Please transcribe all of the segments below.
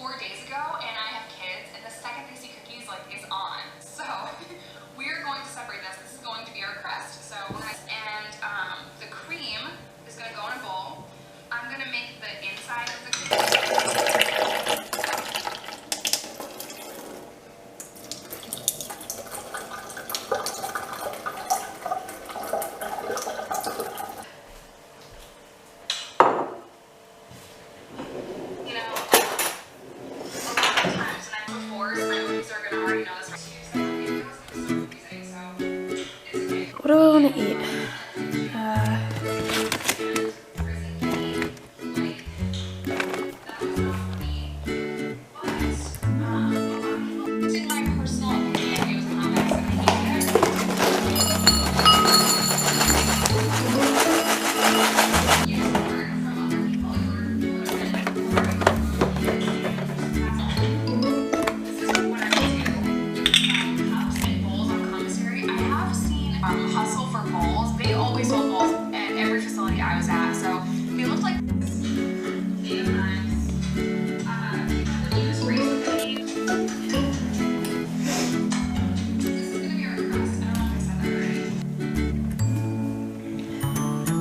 4 days ago, and I have kids, and the second they see cookies, like, is on. So we're going to separate this. This is going to be our crust. So we're gonna, and the cream is gonna go in a bowl. I'm gonna make the inside of the cookie. What do I want to eat? Hustle for bowls. They always sold bowls at every facility I was at, so they looked like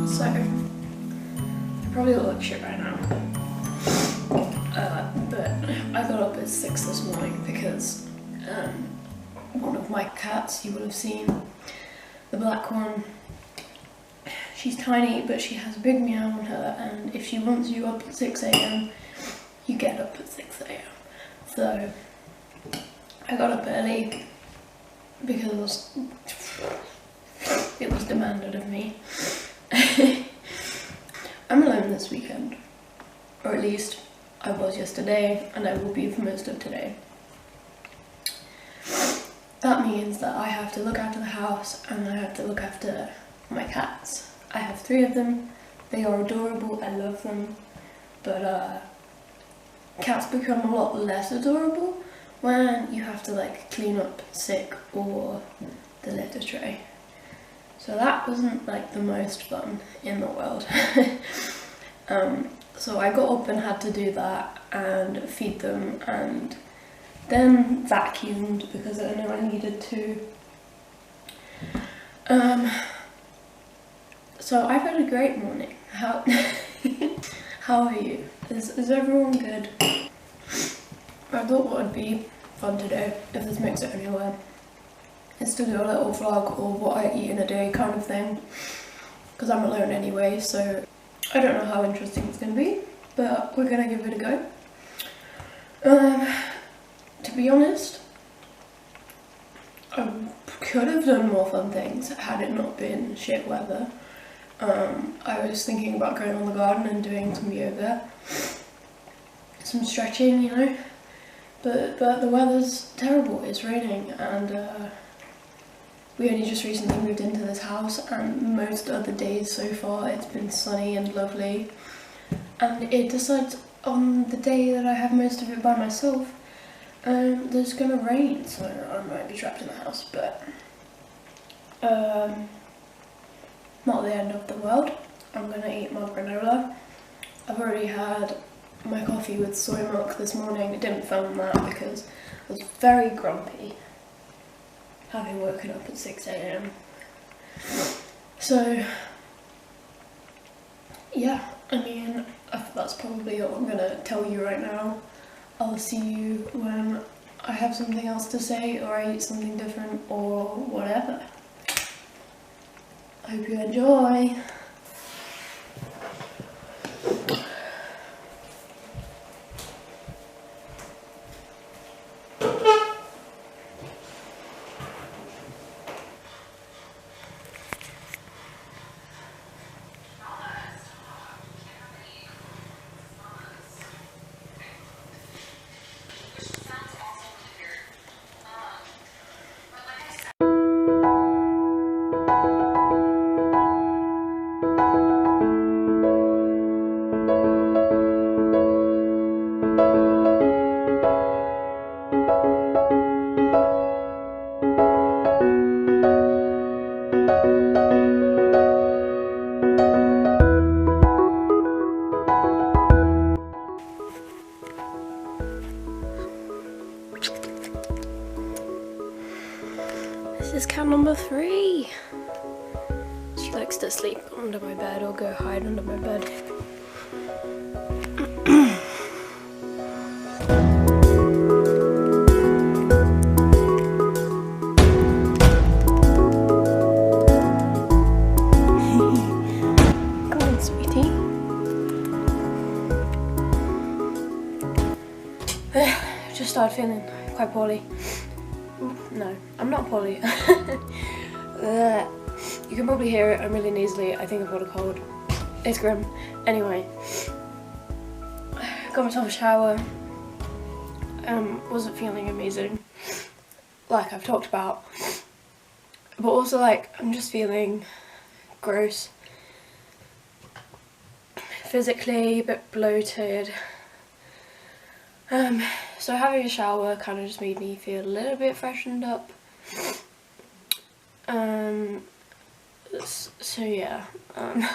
So, I probably look like shit right now, but I got up at 6 this morning because one of my cats, you would have seen, the black one, she's tiny but she has a big meow on her, and if she wants you up at 6 AM, you get up at 6 AM. So I got up early because it was demanded of me. I'm alone this weekend, or at least I was yesterday, and I will be for most of today. That means that I have to look after the house and I have to look after my cats. I have 3 of them. They are adorable, I love them, but cats become a lot less adorable when you have to like clean up sick or the litter tray. So that wasn't like the most fun in the world. So I got up and had to do that and feed them, and then vacuumed because I know I needed to. So I've had a great morning. How are you? Is everyone good? I thought what would be fun today, if this makes it anywhere, is to do a little vlog of what I eat in a day kind of thing, because I'm alone anyway, so I don't know how interesting it's going to be, but we're going to give it a go. To be honest, I could have done more fun things had it not been shit weather. I was thinking about going on the garden and doing some yoga, some stretching, you know, but the weather's terrible. It's raining, and we only just recently moved into this house, and most other days so far it's been sunny and lovely, and it decides on the day that I have most of it by myself, there's gonna rain, so I might be trapped in the house, but not the end of the world. I'm gonna eat my granola. I've already had my coffee with soy milk this morning. I didn't film that because I was very grumpy, having woken up at 6 AM. So yeah, I mean, that's probably all I'm gonna tell you right now. I'll see you when I have something else to say, or I eat something different, or whatever. I hope you enjoy. This is cat number 3. She likes to sleep under my bed or go hide under my bed. Come on, sweetie. I just started feeling quite poorly. No, I'm not poorly. You can probably hear it, I'm really nasally. I think I've got a cold. It's grim. Anyway, got myself a shower. Wasn't feeling amazing, like I've talked about. But also, like, I'm just feeling gross. Physically a bit bloated. So having a shower kind of just made me feel a little bit freshened up. So yeah, I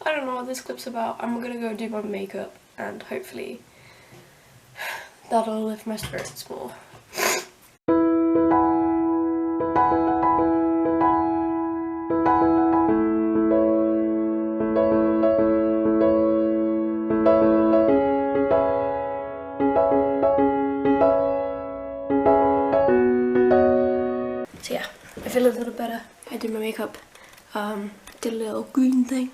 don't know what this clip's about. I'm gonna go do my makeup and hopefully that'll lift my spirits more. So yeah, I feel a little better. I did my makeup, did a little green thing,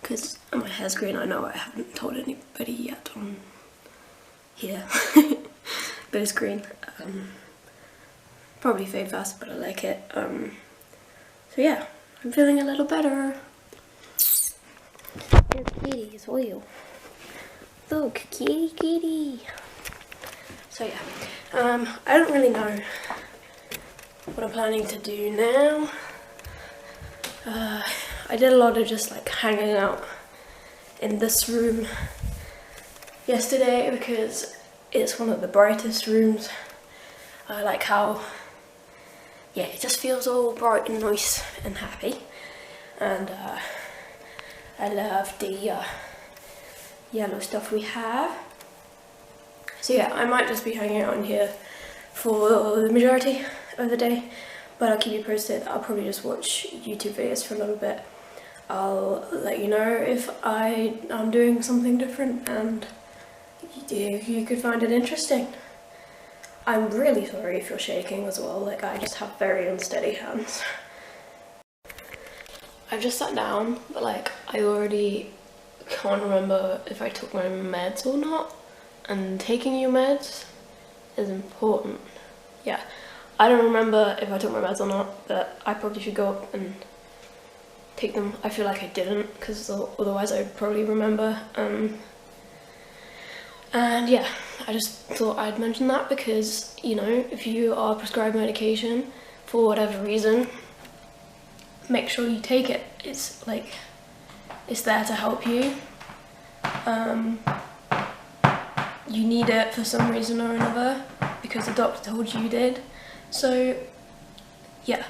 because my hair's green. I know I haven't told anybody yet on here, but it's green. Probably fade fast, but I like it. So yeah, I'm feeling a little better. Your kitty is oil. Look, kitty, kitty. So yeah, I don't really know what I'm planning to do now. I did a lot of just like hanging out in this room yesterday because it's one of the brightest rooms. I like how, yeah, it just feels all bright and nice and happy. And I love the yellow stuff we have. So yeah, I might just be hanging out in here for the majority of the day, but I'll keep you posted. I'll probably just watch YouTube videos for a little bit. I'll let you know if I'm doing something different and you could find it interesting. I'm really sorry if you're shaking as well, like I just have very unsteady hands. I've just sat down, but like I already can't remember if I took my meds or not, and taking your meds is important. Yeah, I don't remember if I took my meds or not, but I probably should go up and take them. I feel like I didn't, because otherwise I'd probably remember. And yeah, I just thought I'd mention that because, you know, if you are prescribed medication for whatever reason, make sure you take it. It's like, it's there to help you. You need it for some reason or another because the doctor told you did. So yeah,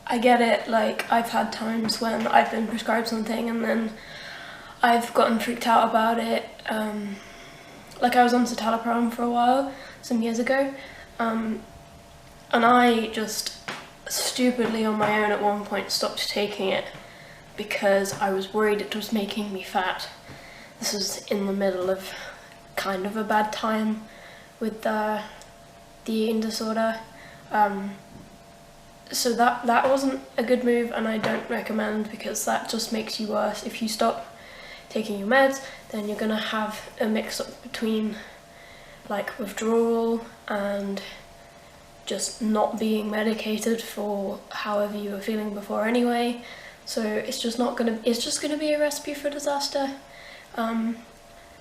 I get it. Like, I've had times when I've been prescribed something and then I've gotten freaked out about it. Like I was on citalopram for a while, some years ago, and I just stupidly on my own at one point stopped taking it because I was worried it was making me fat. This was in the middle of kind of a bad time with the eating disorder. So that wasn't a good move, and I don't recommend, because that just makes you worse. If you stop taking your meds, then you're gonna have a mix up between like withdrawal and just not being medicated for however you were feeling before anyway. So it's just gonna be a recipe for disaster.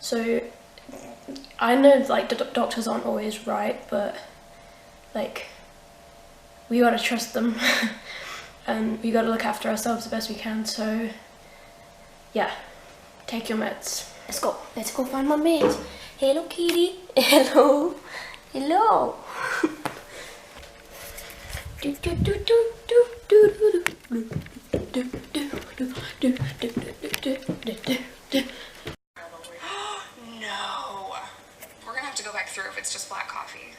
So I know like the doctors aren't always right, but like we gotta trust them and we gotta look after ourselves the best we can. So yeah, take your meds. Let's go find my meds. Hello kitty. Hello. Hello. No. We're gonna have to go back through if it's just black coffee.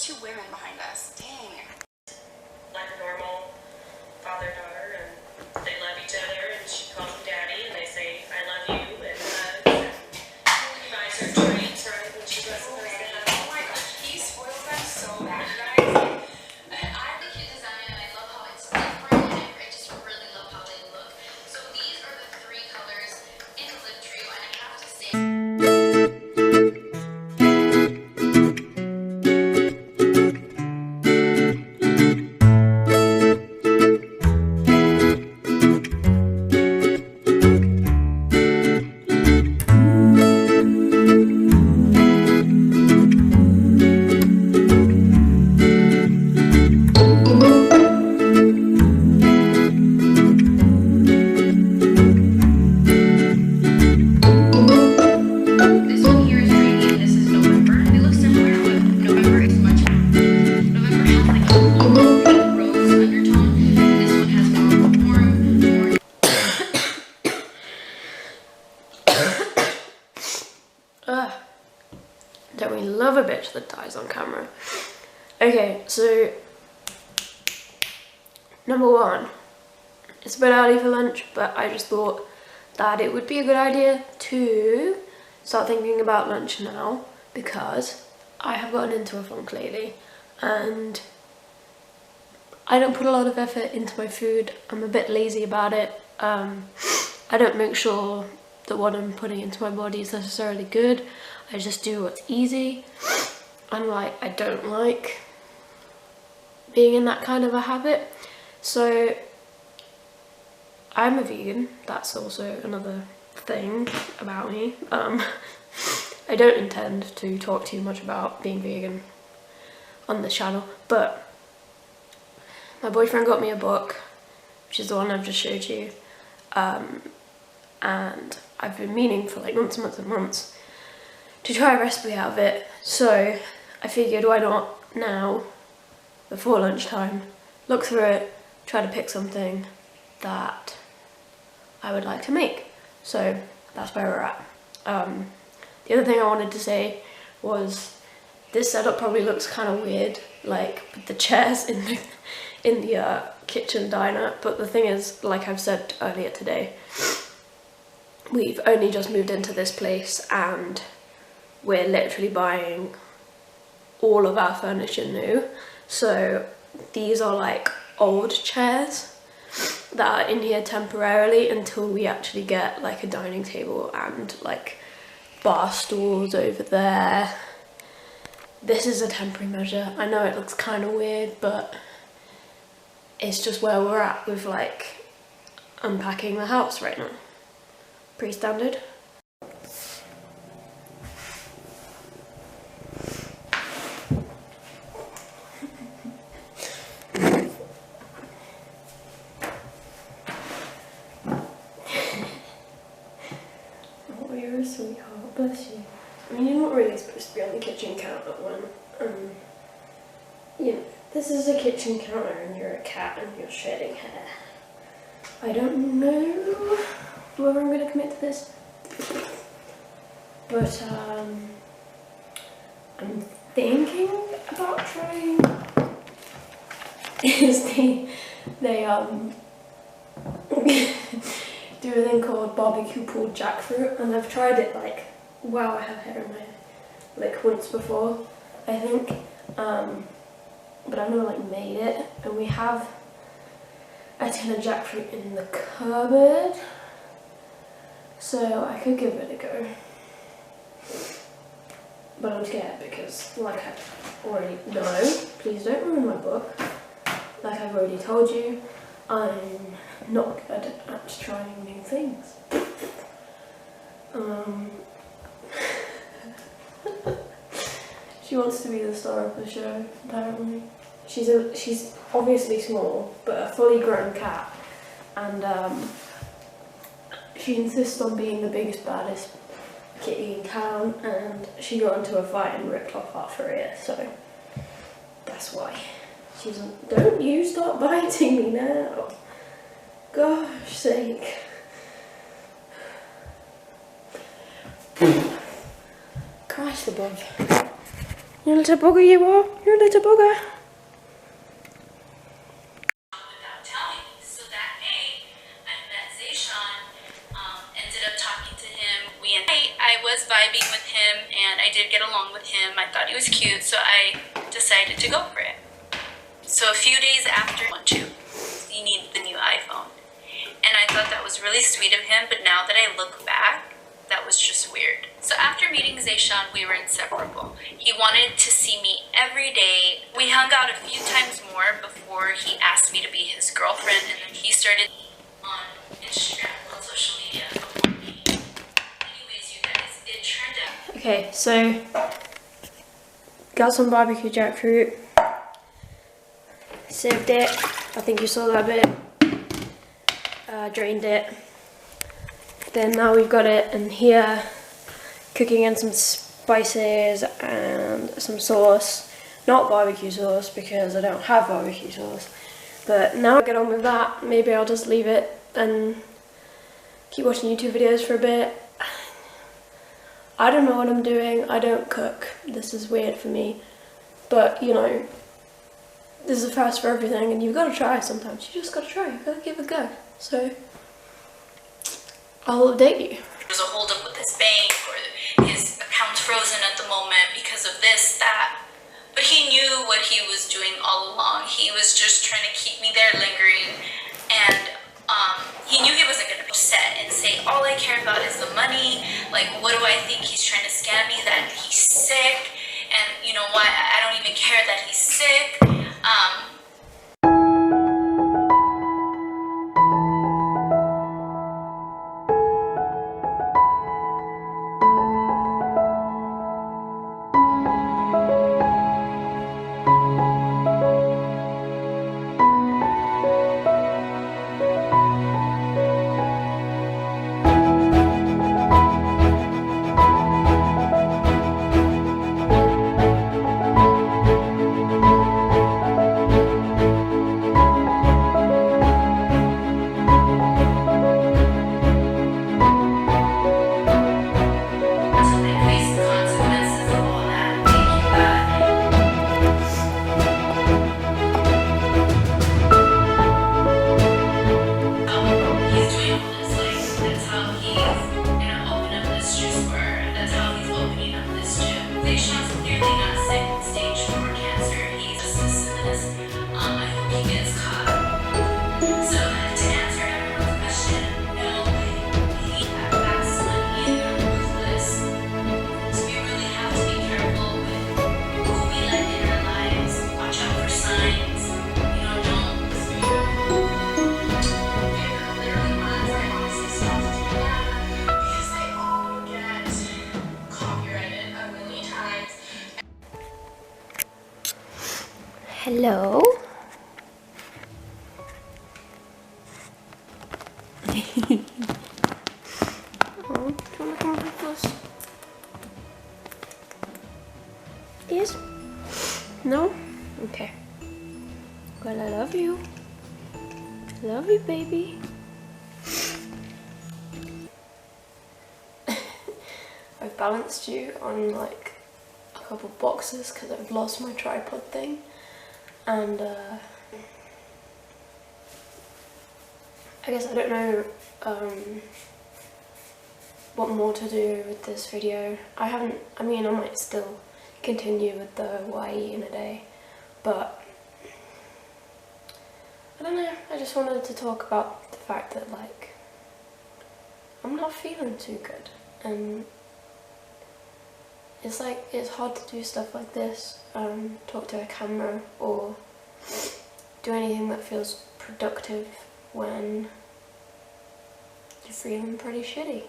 2 women behind us. Dang. Like a normal father-daughter, and they love each other, and she calls him daddy, and they say, I love you, and hugs, and he buys her treats, right, when she goes to those things. Oh my gosh, he spoils them so bad, guys. I have the cute design, and I love how it's different, and I just really love how they look. So these are the 3 colors in the lip trio, and I have to say, this one here is rainy, and this is November. They look similar, but November is much November has like a warm pink rose undertone. This one has more of a warm orange. Don't we love a bitch that dies on camera? Okay, so number 1, it's a bit early for lunch, but I just thought that it would be a good idea to start thinking about lunch now, because I have gotten into a funk lately and I don't put a lot of effort into my food. I'm a bit lazy about it. I don't make sure that what I'm putting into my body is necessarily good. I just do what's easy. I don't like being in that kind of a habit. So I'm a vegan. That's also another thing about me. I don't intend to talk too much about being vegan on this channel, but my boyfriend got me a book, which is the one I've just showed you, and I've been meaning for like months and months and months to try a recipe out of it. So I figured, why not now, before lunchtime, look through it, try to pick something that I would like to make. So that's where we're at. The other thing I wanted to say was this setup probably looks kind of weird, like with the chairs in the kitchen diner, but the thing is, like I've said earlier today, we've only just moved into this place and we're literally buying all of our furniture new. So these are like old chairs that are in here temporarily until we actually get like a dining table and like bar stools over there. This is a temporary measure. I know it looks kind of weird, but it's just where we're at with like unpacking the house right now. Pretty standard. Oh, you're a sweetheart, bless you. I mean, you're not really supposed to be on the kitchen counter when, you know, this is a kitchen counter and you're a cat and you're shedding hair. I don't know whether I'm going to commit to this, but I'm thinking about trying is they do a thing called barbecue pulled jackfruit, and I've tried it like, wow, I have hair in my hair, like once before, I think, but I've never like made it, and we have a tin of jackfruit in the cupboard, so I could give it a go. But I'm scared because, like I already know, please don't ruin my book, like I've already told you, I'm not good at trying new things. She wants to be the star of the show, apparently. She's obviously small, but a fully grown cat, and she insists on being the biggest, baddest kitty in town, and she got into a fight and ripped off half her ear, so that's why. She's like, don't you stop biting me now. Gosh sake. Christ above. You little bugger you are. You little bugger. Without telling me. So that day, I met Zayshawn, ended up talking to him. I was vibing with him, and I did get along with him. I thought he was cute, so I decided to go for it. So a few days after, he needed the new iPhone. And I thought that was really sweet of him, but now that I look back, that was just weird. So after meeting Zayshawn, we were inseparable. He wanted to see me every day. We hung out a few times more before he asked me to be his girlfriend, and then he started on Instagram, on social media. Anyways, you guys, it turned out. Okay, so got some barbecue jackfruit. Saved it. I think you saw that bit. Drained it. Then now we've got it in here, cooking in some spices and some sauce. Not barbecue sauce because I don't have barbecue sauce. But now I get on with that. Maybe I'll just leave it and keep watching YouTube videos for a bit. I don't know what I'm doing. I don't cook. This is weird for me. But, you know, this is a first for everything and you've got to try sometimes. You just got to try. You've got to give it a go. So I'll update you. There's a hold up with his bank, or his account's frozen at the moment because of this, that. But he knew what he was doing all along. He was just trying to keep me there lingering. And he knew he wasn't going to be upset and say, all I care about is the money. Like, what do I think he's trying to scam me? That he's sick. And you know what? I don't even care that he's sick. Hello. Oh, do you want to come with us? Yes? No? Okay. Well, I love you. Love you, baby. I've balanced you on like a couple boxes because I've lost my tripod thing. And I guess I don't know what more to do with this video. I might still continue with the what I eat in a day, but I don't know, I just wanted to talk about the fact that like I'm not feeling too good, and it's like, it's hard to do stuff like this, talk to a camera or do anything that feels productive when you're feeling pretty shitty.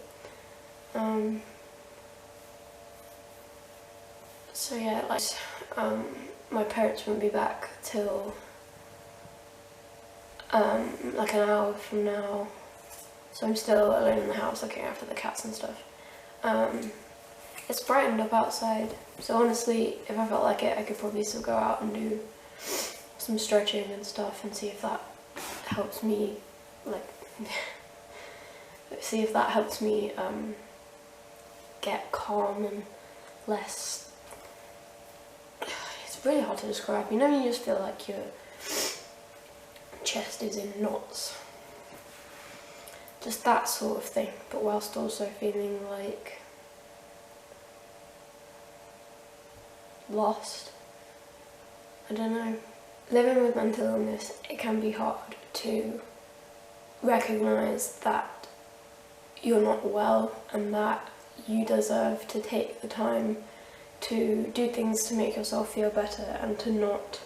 So yeah, like, my parents won't be back till like an hour from now, so I'm still alone in the house looking after the cats and stuff. It's brightened up outside, so honestly, if I felt like it, I could probably still go out and do some stretching and stuff and see if that helps me, like, see if that helps me get calm and less really hard to describe. You know, you just feel like your chest is in knots. Just that sort of thing, but whilst also feeling like lost. I don't know. Living with mental illness, it can be hard to recognise that you're not well and that you deserve to take the time to do things to make yourself feel better and to not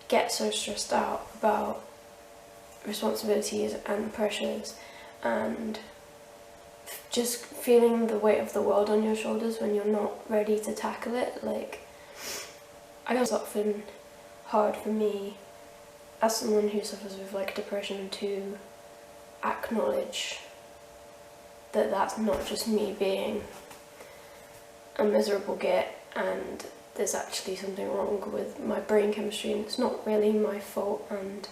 get so stressed out about responsibilities and pressures and just feeling the weight of the world on your shoulders when you're not ready to tackle it. Like, I guess it's often hard for me as someone who suffers with like depression to acknowledge that that's not just me being a miserable git and there's actually something wrong with my brain chemistry and it's not really my fault, and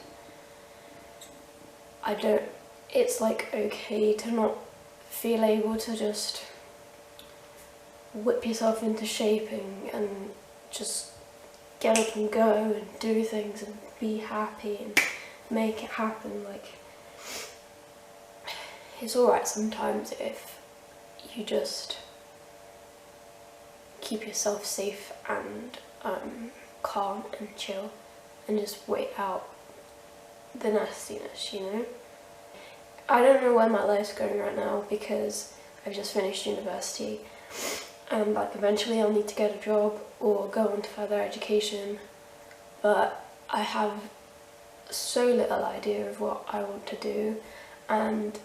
it's like okay to not feel able to just whip yourself into shaping and just get up and go and do things and be happy and make it happen. Like, it's alright sometimes if you just keep yourself safe and calm and chill and just wait out the nastiness, you know? I don't know where my life's going right now because I've just finished university and like eventually I'll need to get a job or go on to further education, but I have so little idea of what I want to do, and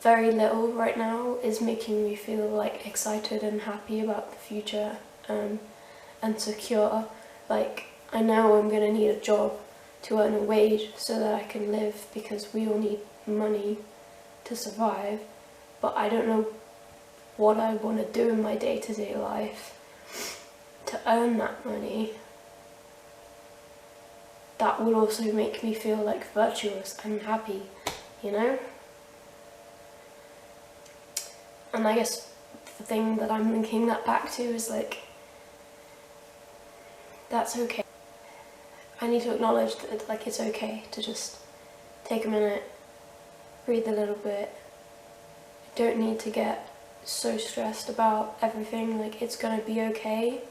very little right now is making me feel like excited and happy about the future and secure. Like, I know I'm gonna need a job to earn a wage so that I can live because we all need money to survive, but I don't know what I want to do in my day-to-day life to earn that money that will also make me feel like virtuous and happy, you know? And I guess the thing that I'm linking that back to is like, that's okay. I need to acknowledge that like it's okay to just take a minute, breathe a little bit. I don't need to get so stressed about everything, like it's gonna be okay,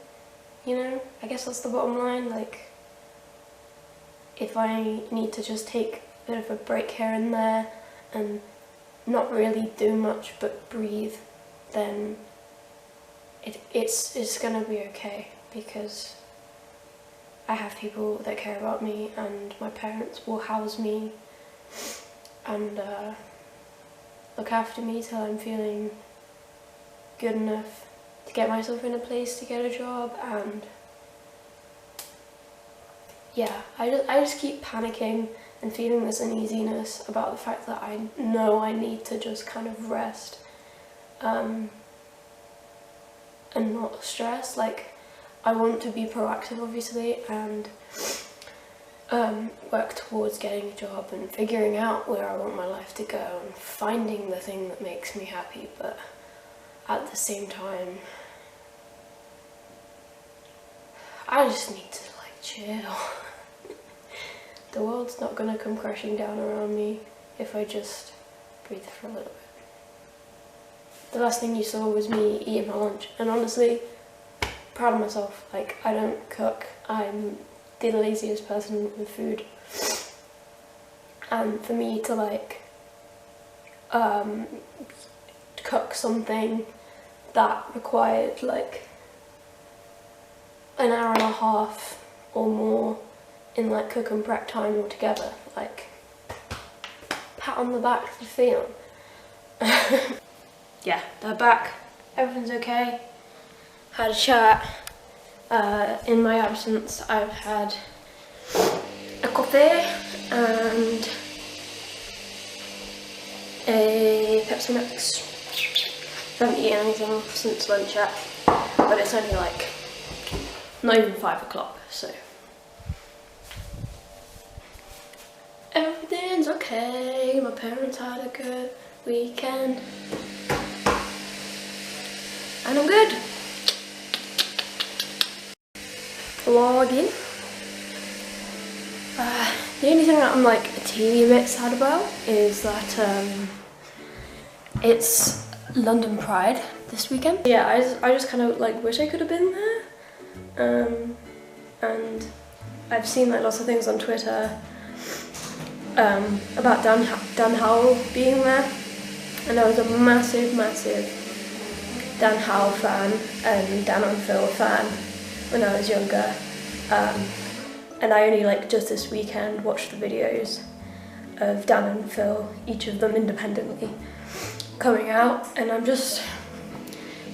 you know? I guess that's the bottom line. Like, if I need to just take a bit of a break here and there and not really do much but breathe, then it's gonna be okay because I have people that care about me and my parents will house me and look after me till I'm feeling good enough to get myself in a place to get a job. And yeah, I just keep panicking and feeling this uneasiness about the fact that I know I need to just kind of rest and not stress. Like, I want to be proactive obviously and work towards getting a job and figuring out where I want my life to go and finding the thing that makes me happy, but at the same time I just need to like chill. The world's not gonna come crashing down around me if I just breathe for a little bit. The last thing you saw was me eating my lunch, and honestly, proud of myself. Like, I don't cook, I'm the laziest person with food. And for me to like cook something that required like an hour and a half or more in like cook and prep time altogether, like, pat on the back for Theon. Yeah, they're back, everything's okay. Had a chat. In my absence I've had a coffee and a Pepsi Max. I haven't eaten anything since lunch yet, but it's only like not even 5 o'clock, so everything's okay. My parents had a good weekend and I'm good. vlogging. The only thing that I'm like a teeny bit sad about is that it's London Pride this weekend. Yeah, I just kind of like wish I could have been there. And I've seen like lots of things on Twitter about Dan Howell being there, and I was a massive Dan Howell fan and Dan and Phil fan when I was younger, and I only like just this weekend watched the videos of Dan and Phil, each of them independently, coming out, and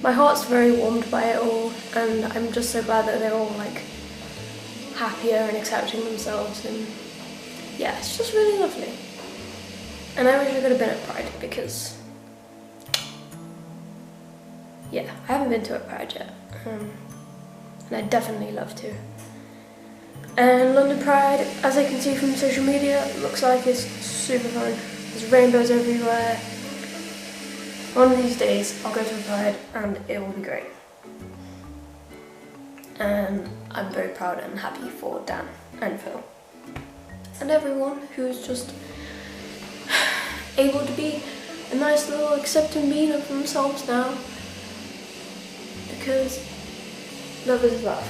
my heart's very warmed by it all, and I'm just so glad that they're all like happier and accepting themselves, and yeah, it's just really lovely. And I wish I could have been at Pride because, yeah, I haven't been to a Pride yet, and I'd definitely love to. And London Pride, as I can see from social media, looks like it's super fun. There's rainbows everywhere. One of these days I'll go to a Pride and it will be great. And I'm very proud and happy for Dan and Phil. And everyone who's just able to be a nice little accepting being of themselves now. Because love is love.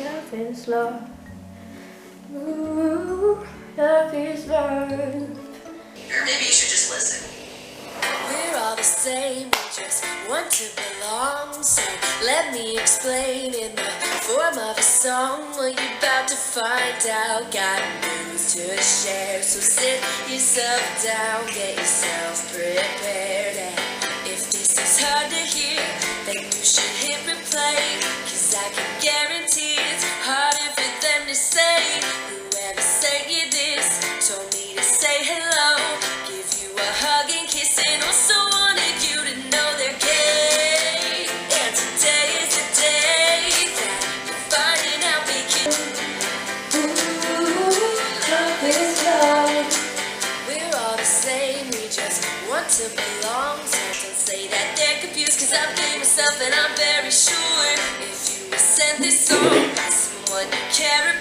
Love is love. Ooh, love is love. Or maybe you should just listen. We're all the same, we just want to belong. So let me explain in the form of a song what you're about to find out. Got news to share, so sit yourself down, get yourself prepared. And if this is hard to hear, then you should hit replay, 'cause I can guarantee it's harder for them to say. Whoever sent you this told me to say hello, give you a hug and kiss, and also wanted you to know they're gay. And today is the day that you're finding out we can. Ooh, love is love. We're all the same, we just want to belong. So don't say that they're confused, 'cause I've been myself, and I'm very sure if you were sent this song by someone you care about,